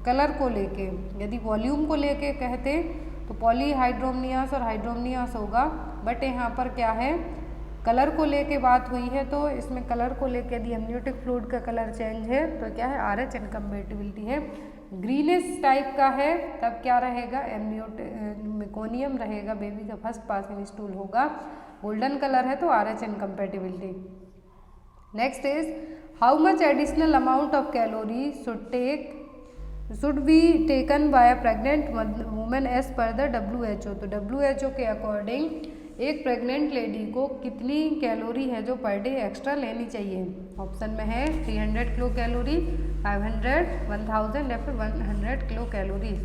कलर को लेके, यदि वॉल्यूम को लेके कहते तो पॉलीहाइड्रोमनियास और हाइड्रोमनियास होगा, बट यहाँ पर क्या है, कलर को लेके बात हुई है, तो इसमें कलर को लेके यदि एमनियोटिक फ्लूइड का कलर चेंज है तो क्या है, RH इनकम्पैटिबिलिटी है। ग्रीनिश टाइप का है तब क्या रहेगा, मेकोनियम रहेगा, बेबी का फर्स्ट पासिंग स्टूल होगा। गोल्डन कलर है तो RH incompatibility. Next is how much additional amount of calorie should be taken by a pregnant women as per the WHO। तो WHO के अकॉर्डिंग एक प्रेग्नेंट लेडी को कितनी कैलोरी है जो पर डे एक्स्ट्रा लेनी चाहिए। ऑप्शन में है 300 किलो कैलोरी, 500, 1000 या फिर 100 किलो कैलोरीज।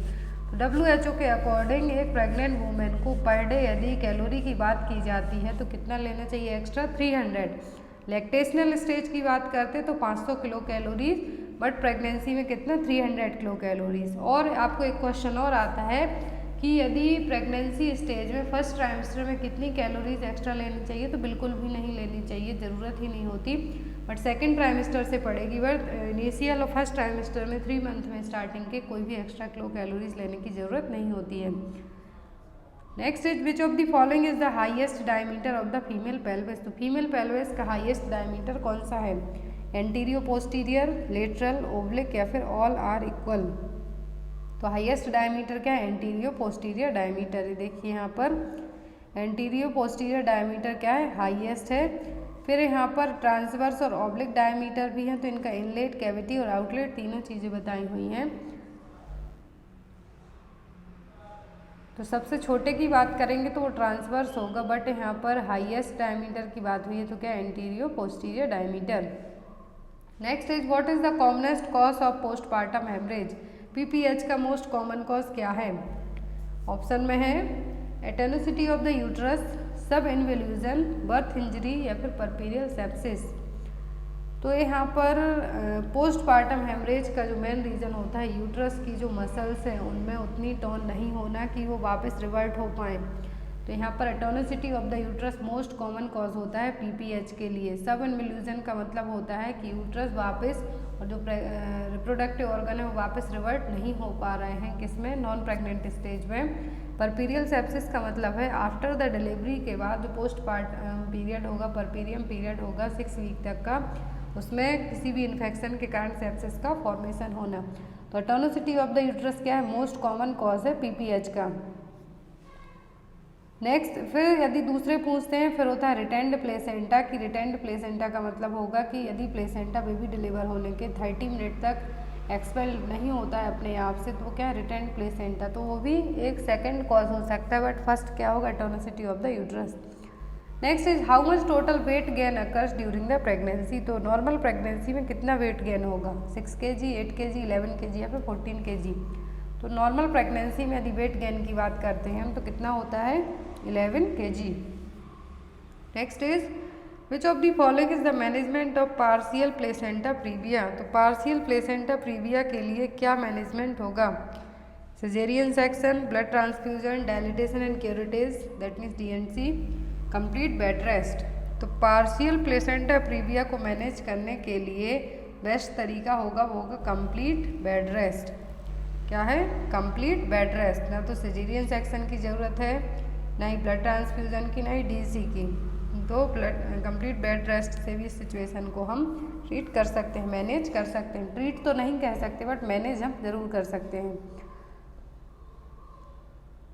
तो WHO के अकॉर्डिंग एक प्रेग्नेंट वुमेन को पर डे यदि कैलोरी की बात की जाती है तो कितना लेना चाहिए एक्स्ट्रा, 300। लैक्टेशनल स्टेज की बात करते तो 500 किलो कैलोरीज, बट प्रेगनेंसी में कितना, 300 किलो कैलोरीज। और आपको एक क्वेश्चन और आता है कि यदि प्रेगनेंसी स्टेज में फर्स्ट ट्राइमेस्टर में कितनी कैलोरीज एक्स्ट्रा लेनी चाहिए, तो बिल्कुल भी नहीं लेनी चाहिए, ज़रूरत ही नहीं होती, बट सेकंड ट्राइमेस्टर से पड़ेगी। बट इनिशियल और फर्स्ट ट्राइमेस्टर में 3 मंथ में स्टार्टिंग के कोई भी एक्स्ट्रा किलो कैलोरीज लेने की ज़रूरत नहीं होती है। Next is which of the following is the highest diameter of the female pelvis. तो फीमेल पेल्विस का हाईएस्ट डायमीटर कौन सा है, एंटीरियर, पोस्टीरियर, लेटरल, ओब्लिक या फिर ऑल आर इक्वल। तो हाईएस्ट डायमीटर क्या है, एंटीरियर पोस्टीरियर डायमीटर। देखिए यहाँ पर एंटीरियर पोस्टीरियर डायमीटर क्या है, हाईएस्ट है। फिर यहाँ पर ट्रांसवर्स और ऑब्लिक डायमीटर भी हैं, तो इनका इनलेट, कैविटी और आउटलेट तीनों चीज़ें बताई हुई हैं। तो सबसे छोटे की बात करेंगे तो वो ट्रांसवर्स होगा, बट यहाँ पर हाईएस्ट डायमीटर की बात हुई है तो क्या, anterior posterior diameter. Next is what is the commonest cause of postpartum haemorrhage. PPH का मोस्ट कॉमन कॉज क्या है। ऑप्शन में है atonicity of the uterus, subinvolution, birth injury या फिर परपीरियल सेप्सिस। तो यहाँ पर पोस्टपार्टम हेमरेज का जो मेन रीज़न होता है, यूट्रस की जो मसल्स हैं उनमें उतनी टोन नहीं होना कि वो वापस रिवर्ट हो पाएँ। तो यहाँ पर atonicity of the uterus most common cause होता है PPH के लिए। सब इन्वोल्यूशन का मतलब होता है कि यूट्रस वापस और जो रिप्रोडक्टिव ऑर्गन है वो वापस रिवर्ट नहीं हो पा रहे हैं, किसमें, नॉन प्रेग्नेंट स्टेज में। परपीरियल सेप्सिस का मतलब है आफ्टर द डिलीवरी के बाद जो पोस्ट पार्ट पीरियड होगा, परपीरियम पीरियड होगा 6 वीक तक का, उसमें किसी भी इन्फेक्शन के कारण सेप्सिस का फॉर्मेशन होना। तो एटोनिसिटी ऑफ द यूट्रस क्या है? मोस्ट कॉमन कॉज है पीपीएच का। नेक्स्ट फिर यदि दूसरे पूछते हैं, फिर होता है रिटेंड प्लेसेंटा की। रिटेंड प्लेसेंटा का मतलब होगा कि यदि प्लेसेंटा बेबी डिलीवर होने के 30 मिनट तक एक्सपेल नहीं होता है अपने आप से, तो क्या है? Retained placenta. तो वो भी एक सेकंड कॉज हो सकता है, बट फर्स्ट क्या होगा? Atonicity of the uterus. Next is how much total weight gain occurs during the pregnancy. तो नॉर्मल प्रेगनेंसी में कितना वेट गेन होगा? 6 kg, 8 kg, 11 kg या फिर 14 kg। तो नॉर्मल प्रेगनेंसी में यदि वेट गेन की बात करते हैं हम, तो कितना होता है? 11 kg। Next is which of the following is the management of partial placenta previa. तो पार्शियल प्लेसेंटा प्रीविया के लिए क्या मैनेजमेंट होगा? Caesarean section, blood transfusion, dilatation and curettage, that means DNC, complete bed rest. तो पार्शियल प्लेसेंटा प्रीविया को मैनेज करने के लिए बेस्ट तरीका होगा वो होगा कंप्लीट बेड रेस्ट। क्या है? Complete bed rest. ना तो सिजेरियन सेक्शन की ज़रूरत है, ना ही ब्लड ट्रांसफ्यूजन की, ना ही DC की। तो ब्लड कंप्लीट बेड रेस्ट से भी इस सिचुएशन को हम ट्रीट कर सकते हैं, मैनेज कर सकते हैं। ट्रीट तो नहीं कह सकते, बट मैनेज हम जरूर कर सकते हैं।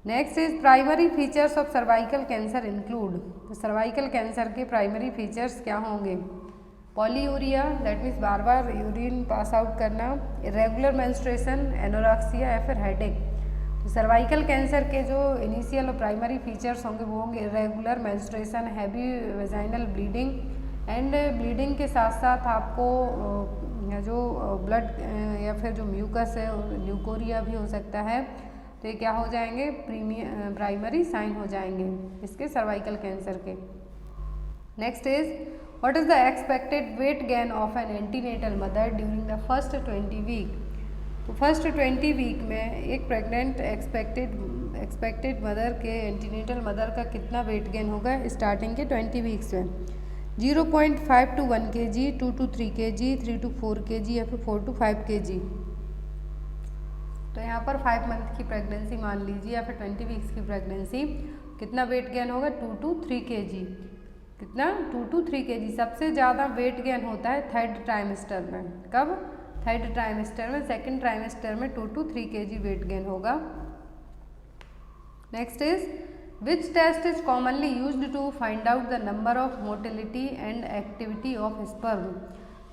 Next is primary features of cervical cancer include. तो सर्वाइकल कैंसर के प्राइमरी फीचर्स क्या होंगे? पॉलीयूरिया, दैट मीन्स बार बार यूरिन पास आउट करना, इरेगुलर मेंस्ट्रुएशन, एनोरेक्सिया या फिर हेडेक। तो सर्वाइकल कैंसर के जो इनिशियल और प्राइमरी फीचर्स होंगे वो होंगे irregular menstruation, heavy vaginal bleeding and bleeding के साथ साथ आपको जो ब्लड या फिर जो म्यूकस है, ल्यूकोरिया भी हो सकता है। तो ये क्या हो जाएंगे? प्राइमरी साइन हो जाएंगे इसके सर्वाइकल कैंसर के। Next is what is the expected weight gain of an antenatal mother during the first 20 week. तो फर्स्ट 20 वीक में एक प्रेग्नेंट एक्सपेक्टेड मदर के एंटीनेटल मदर का कितना वेट गेन होगा स्टार्टिंग के 20 वीक्स में? 0.5 to 1 kg, 2 to 3 kg, 3 to 4 kg या फिर 4 to 5 kg। तो यहाँ पर 5 मंथ की प्रेगनेंसी मान लीजिए या फिर 20 वीक्स की प्रेगनेंसी, कितना वेट गेन होगा? 2 to 3 kg। कितना? 2 to 3 kg। सबसे ज़्यादा वेट गेन होता है थर्ड ट्राइमेस्टर में। कब? थर्ड ट्राइमेस्टर में। सेकेंड ट्राइमेस्टर में 2 to 3 kg वेट गेन होगा। Next is which test is commonly used to find out the number of motility and activity of sperm.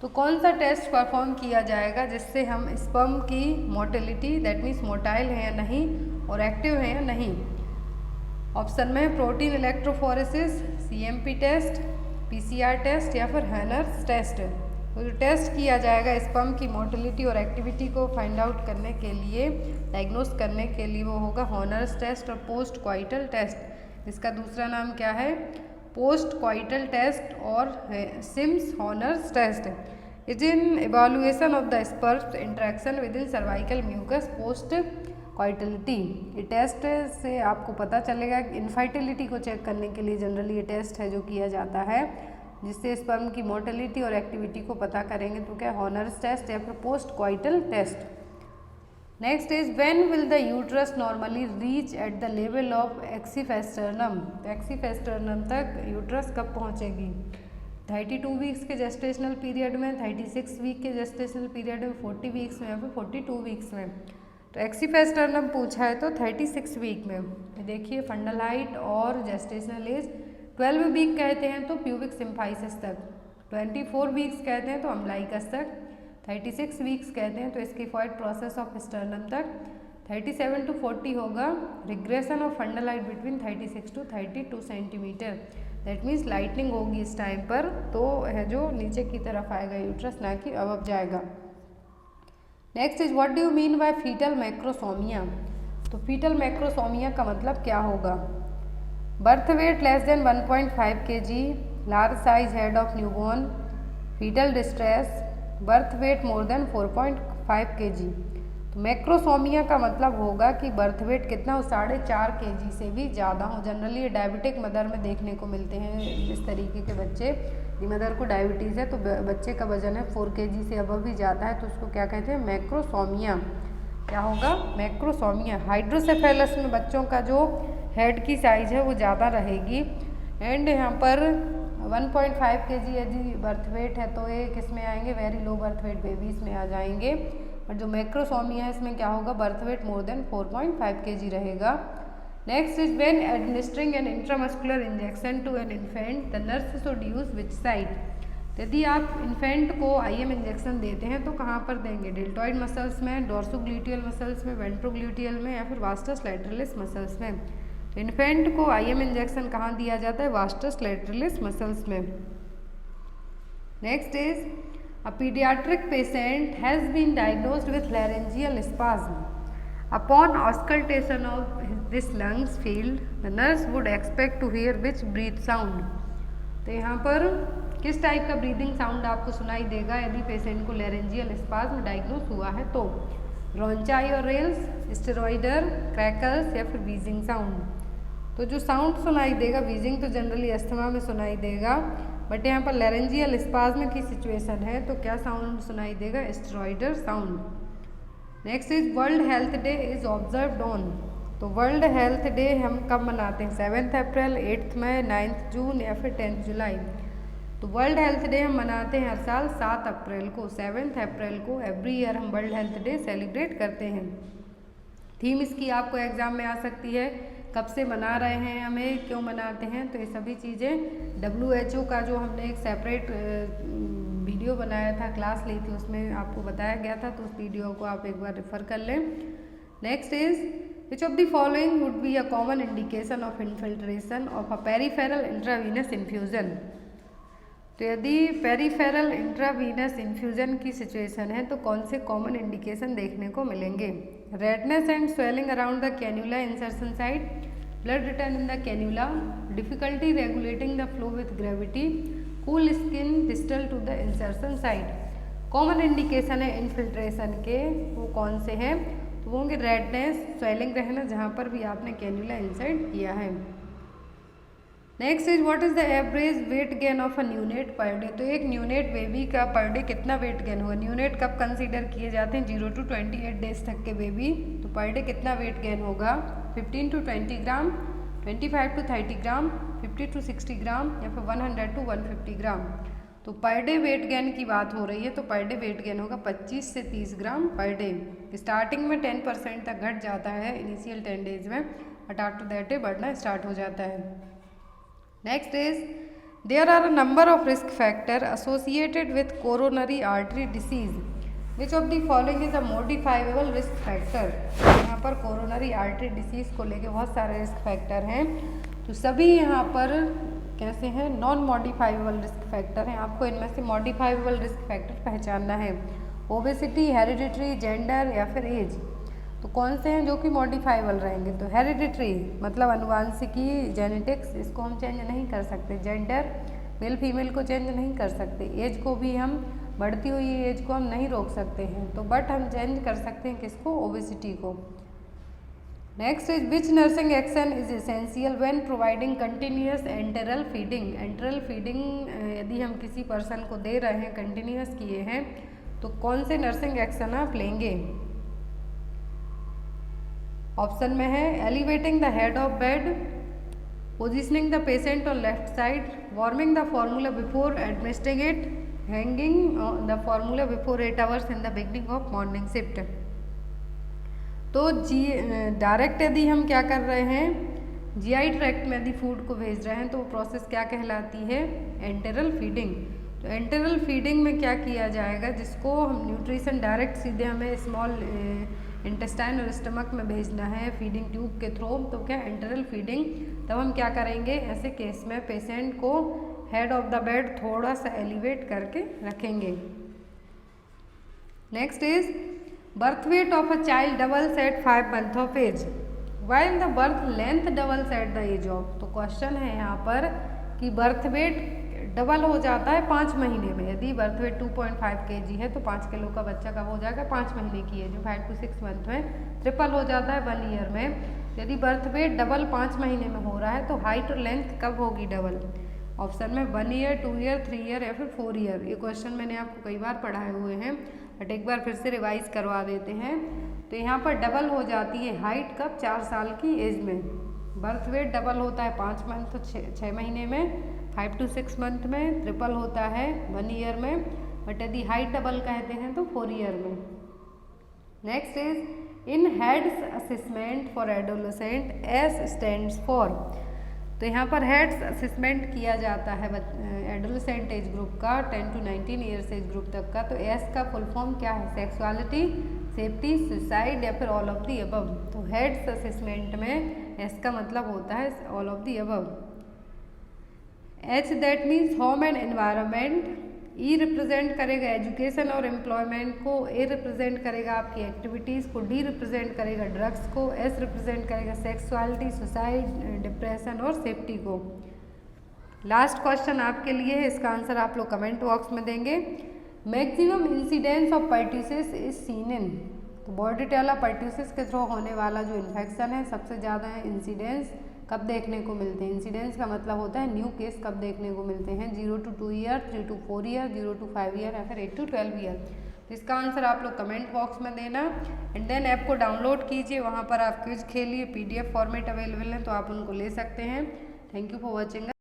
तो कौन सा टेस्ट परफॉर्म किया जाएगा जिससे हम स्पर्म की मोटिलिटी, दैट मीन्स मोटाइल है या नहीं और एक्टिव है या नहीं? ऑप्शन में protein electrophoresis, CMP test, PCR test या फिर हैनर्स टेस्ट। तो जो टेस्ट किया जाएगा स्पर्म की मोटिलिटी और एक्टिविटी को फाइंड आउट करने के लिए, डायग्नोस करने के लिए, वो होगा हॉनर्स टेस्ट और पोस्ट क्वाइटल टेस्ट। इसका दूसरा नाम क्या है? पोस्ट क्वाइटल टेस्ट और Sims Huhner's test. Is an evaluation of the sperm interaction within cervical mucus post coitally. ये टेस्ट से आपको पता चलेगा कि इनफर्टिलिटी को चेक करने के लिए जनरली ये टेस्ट है जो किया जाता है, जिससे स्पर्म की मोटिलिटी और एक्टिविटी को पता करेंगे। तो क्या? हॉनर्स टेस्ट या फिर post coital test. Next is when will the uterus normally reach at the level of xiphisternum. तो एक्सीफेस्टर्नम तक यूट्रस कब पहुंचेगी? 32 वीक्स के जेस्टेशनल पीरियड में, 36 वीक के जेस्टेशनल पीरियड में, 40 वीक्स में या फिर 42 वीक्स में। तो एक्सीफेस्टर्नम पूछा है तो 36 वीक में। देखिए फंडल हाइट और जेस्टेशनल एज 12 वीक कहते हैं तो प्यूबिक सिम्फाइसिस तक, 24 वीक्स कहते हैं तो अम्बलाइकस तक, 36 वीक्स कहते हैं तो स्किफॉइड प्रोसेस ऑफ स्टर्नम तक, 37 to 40 होगा regression of fundal height between 36 to 32 centimetre. That means lightning होगी इस टाइम पर, तो है जो नीचे की तरफ आएगा यूट्रस, ना कि अब जाएगा। Next is what do you mean by fetal macrosomia. तो फीटल मैक्रोसोमिया का मतलब क्या होगा? Birth weight less than 1.5 kg, large size head of newborn, fetal distress, birth weight more than 4.5 kg। तो मैक्रोसोमिया का मतलब होगा कि बर्थ वेट कितना हो? 4.5 kg से भी ज़्यादा हो। जनरली ये डायबिटिक मदर में देखने को मिलते हैं इस तरीके के बच्चे। मदर को डायबिटीज़ है तो बच्चे का वजन है 4 kg से अब भी ज़्यादा है तो उसको क्या कहते हैं? मैक्रोसोमिया। क्या होगा, मैक्रोसोमिया। हाइड्रोसेफेलस में बच्चों का जो हेड की साइज है वो ज़्यादा रहेगी। एंड यहाँ पर 1.5 kg यदि बर्थ वेट है तो ये किस में आएंगे, very low birth weight babies में आ जाएंगे। और जो मैक्रोसोमिया है इसमें क्या होगा, birth weight more than 4.5 kg रहेगा। Next is when administering an intramuscular injection to an infant the nurse should use which side. यदि आप इन्फेंट को IM इंजेक्शन देते हैं तो कहाँ पर देंगे, डेल्टॉइड मसल्स में, डोर्सोग्लूटियल मसल्स में, वेंट्रोग्लूटियल में या फिर वास्टस लैटरलिस मसल्स में। इन्फेंट को IM इंजेक्शन कहाँ दिया जाता है, वास्टस लैटरलिस मसल्स में। Next is a paediatric patient has been diagnosed with laryngeal spasm. Upon auscultation of this lungs field, the nurse would expect to hear which breath sound। तो यहाँ पर किस टाइप का ब्रीदिंग साउंड आपको सुनाई देगा यदि पेशेंट को लैरेंजियल स्पाज्म डायग्नोज हुआ है तो, ब्रोंचाई और रेल्स, स्टेरॉइडर, क्रैकल्स या फिर वीजिंग साउंड। तो जो साउंड सुनाई देगा, वीजिंग तो जनरली अस्थमा में सुनाई देगा, बट यहाँ पर लैरेंजियल स्पाज्म की सिचुएशन है तो क्या साउंड सुनाई देगा, stridor sound. Next is world health day is observed on. तो वर्ल्ड हेल्थ डे हम कब मनाते हैं, 7 अप्रैल, 8 मई, 9 जून या फिर 10 जुलाई। तो वर्ल्ड हेल्थ डे हम मनाते हैं हर साल 7 अप्रैल को, 7 अप्रैल को एवरी ईयर हम वर्ल्ड हेल्थ डे सेलिब्रेट करते हैं। थीम इसकी आपको एग्जाम में आ सकती है, कब से मना रहे हैं, हमें क्यों मनाते हैं, तो ये सभी चीज़ें WHO का जो हमने एक सेपरेट वीडियो बनाया था, क्लास ली थी, उसमें आपको बताया गया था, तो उस वीडियो को आप एक बार रेफर कर लें। Next is which of the following would be a common indication of infiltration of a peripheral intravenous infusion. तो यदि पेरीफेरल इंट्रावीनस इन्फ्यूजन की सिचुएशन है तो कौन से कॉमन इंडिकेशन देखने को मिलेंगे, redness and swelling around the cannula insertion site, blood return in the cannula, difficulty regulating the flow with gravity, cool skin distal to the insertion site. Common indication है इन्फिल्ट्रेशन के, वो कौन से हैं, तो वो होंगे रेडनेस, स्वेलिंग रहना जहाँ पर भी आपने कैन्यूला इंसर्ट किया है। Next is what is the average weight gain of a neonate per day. तो एक न्यूनेट बेबी का पर डे कितना वेट गेन होगा, न्यूनेट कब कंसीडर किए जाते हैं, 0 to 28 डेज तक के बेबी, तो पर डे कितना वेट गेन होगा, 15 to 20 gram, 25 to 30 gram, 50 to 60 ग्राम या फिर 100 to 150 ग्राम। तो पर डे वेट गेन की बात हो रही है तो पर डे वेट गेन होगा 25 से 30 ग्राम पर डे। स्टार्टिंग में 10% तक घट जाता है इनिशियल 10 डेज में, बट आफ्टर दैट डे बढ़ना स्टार्ट हो जाता है। Next is there are a number of risk factor associated with coronary artery disease, which of the following is a modifiable risk factor. यहाँ पर कोरोनरी आर्टरी डिसीज को लेके बहुत सारे रिस्क फैक्टर हैं, तो सभी यहाँ पर कैसे हैं, नॉन मॉडिफाइबल रिस्क फैक्टर हैं। आपको इनमें से मॉडिफाइबल रिस्क फैक्टर पहचानना है, ओबेसिटी, हेरिडिटरी, जेंडर या फिर एज। तो कौन से हैं जो कि मॉडिफाइबल रहेंगे, तो हेरिडिटरी मतलब अनुवांशिकी, जेनेटिक्स, इसको हम चेंज नहीं कर सकते, जेंडर मेल फीमेल को चेंज नहीं कर सकते, एज को भी हम बढ़ती हुई एज को हम नहीं रोक सकते हैं, तो बट हम चेंज कर सकते हैं किसको, ओबेसिटी को। Next is which nursing action is essential when providing continuous enteral feeding. Enteral feeding यदि हम किसी पर्सन को दे रहे हैं, कंटिन्यूअस किए हैं, तो कौन से नर्सिंग एक्शन आप लेंगे। ऑप्शन में है elevating the head of bed, positioning the patient on left side, warming the formula before administering it, hanging the formula before 8 hours in the beginning of morning shift. तो डायरेक्ट यदि हम क्या कर रहे हैं, GI ट्रैक्ट में यदि फूड को भेज रहे हैं तो वो प्रोसेस क्या कहलाती है, एंटेरल फीडिंग। तो एंटेरल फीडिंग में क्या किया जाएगा, जिसको हम न्यूट्रिशन डायरेक्ट सीधे हमें स्मॉल इंटेस्टाइन और स्टमक में भेजना है फीडिंग ट्यूब के थ्रू, तो क्या एंटेरल फीडिंग। तब हम क्या करेंगे, ऐसे केस में पेशेंट को हेड ऑफ द बेड थोड़ा सा एलिवेट करके रखेंगे। Next is birth weight of a child doubles at 5 months of age, while the birth length doubles at the age of. तो क्वेश्चन है यहाँ पर कि बर्थ वेट डबल हो जाता है 5 महीने में। यदि बर्थ वेट 2.5 kg है तो 5 किलो का बच्चा कब हो जाएगा, 5 महीने की एज, जो 5 to 6 month में ट्रिपल हो जाता है 1 ईयर में। यदि बर्थ वेट डबल 5 महीने में हो रहा है तो हाइट और लेंथ कब होगी डबल, ऑप्शन में 1 ईयर, 2 ईयर, 3 ईयर या फिर 4 ईयर। ये क्वेश्चन मैंने आपको कई बार पढ़ाए हुए हैं, बट एक बार फिर से रिवाइज करवा देते हैं। तो यहाँ पर डबल हो जाती है हाइट कब, 4 साल की एज में। बर्थ वेट डबल होता है 5 मंथ तो 6 महीने में, 5 to 6 मंथ में, ट्रिपल होता है 1 ईयर में, बट यदि हाइट डबल कहते हैं तो 4 ईयर में। Next is in heads assessment for adolescent, S stands for. तो यहाँ पर हेड्स असेसमेंट किया जाता है एडोलेसेंट एज ग्रुप का, 10 to 19 ईयर्स एज ग्रुप तक का। तो एस का फुल फॉर्म क्या है, सेक्सुअलिटी, सेफ्टी, सुसाइड या फिर ऑल ऑफ दी अबव। तो हेड्स असेसमेंट में एस का मतलब होता है all of the above. H that means home and environment, E represent करेगा एजुकेशन और एम्प्लॉयमेंट को, ए रिप्रेजेंट करेगा आपकी एक्टिविटीज़ को, डी रिप्रेजेंट करेगा ड्रग्स को, एस रिप्रेजेंट करेगा सेक्सुअलिटी, सुसाइड, डिप्रेशन और सेफ्टी को। लास्ट क्वेश्चन आपके लिए है, इसका आंसर आप लोग कमेंट बॉक्स में देंगे। Maximum incidence of pertussis is seen in. तो बॉर्डिटेला पर्ट्यूसिस के थ्रू होने वाला जो इन्फेक्शन है सबसे ज़्यादा है इंसिडेंस कब देखने को मिलते हैं। इंसिडेंस का मतलब होता है न्यू केस कब देखने को मिलते हैं, 0 to 2 year, 3 to 4 year, 0 to 5 year या फिर 8 to 12 ईयर। तो इसका आंसर आप लोग कमेंट बॉक्स में देना। एंड देन ऐप को डाउनलोड कीजिए, वहाँ पर आप क्विज खेलिए, PDF फॉर्मेट अवेलेबल है तो आप उनको ले सकते हैं। Thank you for watching.